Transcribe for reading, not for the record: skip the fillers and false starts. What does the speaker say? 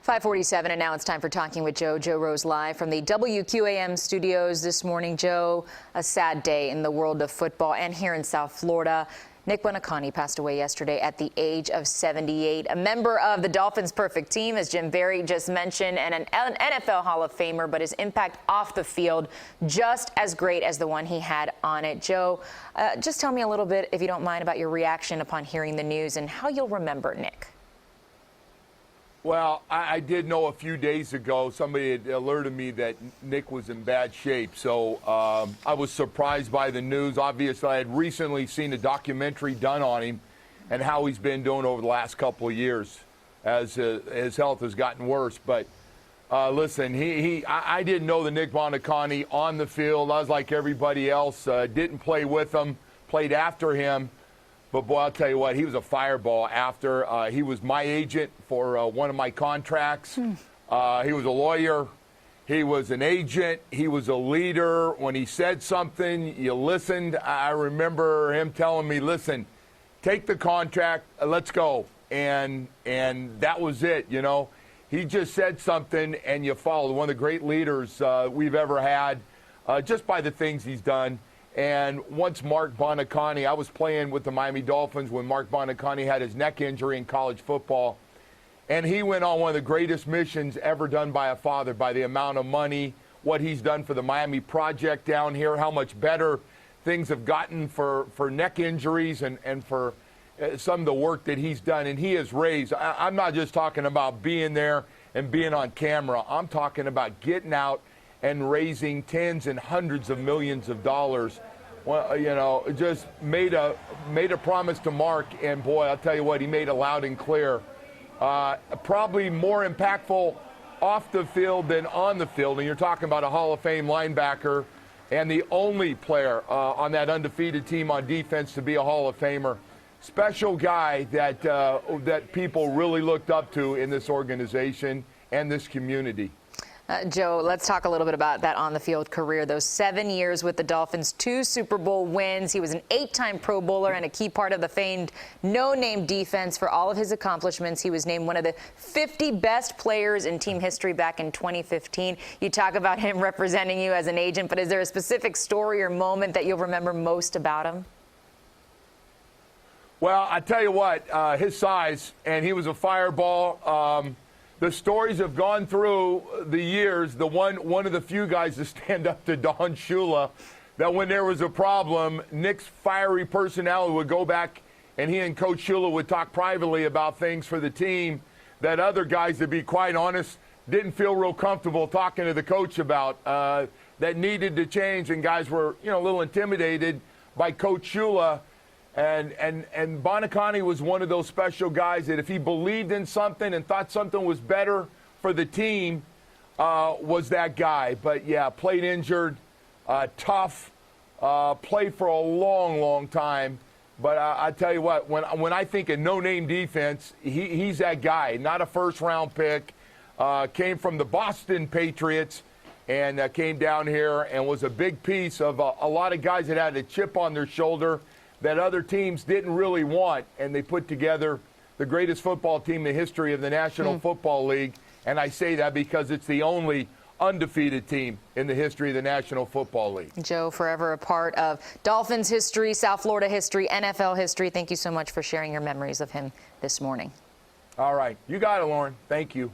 5:47, and now it's time for Talking with Joe. Joe Rose live from the WQAM studios this morning. Joe, a sad day in the world of football and here in South Florida. Nick Buoniconti passed away yesterday at the age of 78. A member of the Dolphins' perfect team, as Jim Barry just mentioned, and an NFL Hall of Famer, but his impact off the field just as great as the one he had on it. Joe, just tell me a little bit, if you don't mind, about your reaction upon hearing the news and how you'll remember Nick. Well, I did know a few days ago somebody had alerted me that Nick was in bad shape, so I was surprised by the news. Obviously, I had recently seen a documentary done on him and how he's been doing over the last couple of years as his health has gotten worse. But listen, I didn't know the Nick Buoniconti on the field. I was like everybody else, didn't play with him, played after him. But, boy, I'll tell you what, he was a fireball after. He was my agent for one of my contracts. He was a lawyer. He was an agent. He was a leader. When he said something, you listened. I remember him telling me, listen, take the contract, let's go. And that was it, you know. He just said something, and you followed. One of the great leaders we've ever had, just by the things he's done. And once Mark Buoniconti, I was playing with the Miami Dolphins when Mark Buoniconti had his neck injury in college football. And he went on one of the greatest missions ever done by a father, by the amount of money, what he's done for the Miami Project down here, how much better things have gotten for neck injuries and for some of the work that he's done. And he has raised, I'm not just talking about being there and being on camera. I'm talking about getting out and raising tens and hundreds of millions of dollars. Well, you know, just made a promise to Mark, and boy, I'll tell you what, he made it loud and clear. Probably more impactful off the field than on the field, and you're talking about a Hall of Fame linebacker and the only player on that undefeated team on defense to be a Hall of Famer. Special guy that people really looked up to in this organization and this community. Joe, let's talk a little bit about that on-the-field career. Those 7 years with the Dolphins, 2 Super Bowl wins. He was an 8-time Pro Bowler and a key part of the famed no-name defense. For all of his accomplishments, he was named one of the 50 best players in team history back in 2015. You talk about him representing you as an agent, but is there a specific story or moment that you'll remember most about him? Well, I tell you what, his size, and he was a fireball. The stories have gone through the years. One of the few guys to stand up to Don Shula, that when there was a problem, Nick's fiery personality would go back, and he and Coach Shula would talk privately about things for the team that other guys, to be quite honest, didn't feel real comfortable talking to the coach about, that needed to change, and guys were, you know, a little intimidated by Coach Shula. And Buoniconti was one of those special guys that if he believed in something and thought something was better for the team, was that guy. But, yeah, played injured, tough, played for a long, long time. But I tell you what, when I think of no-name defense, he's that guy, not a first-round pick. Came from the Boston Patriots and came down here and was a big piece of a lot of guys that had a chip on their shoulder that other teams didn't really want, and they put together the greatest football team in the history of the National Football League. And I say that because it's the only undefeated team in the history of the National Football League. Joe, forever a part of Dolphins history, South Florida history, NFL history. Thank you so much for sharing your memories of him this morning. All right. You got it, Lauren. Thank you.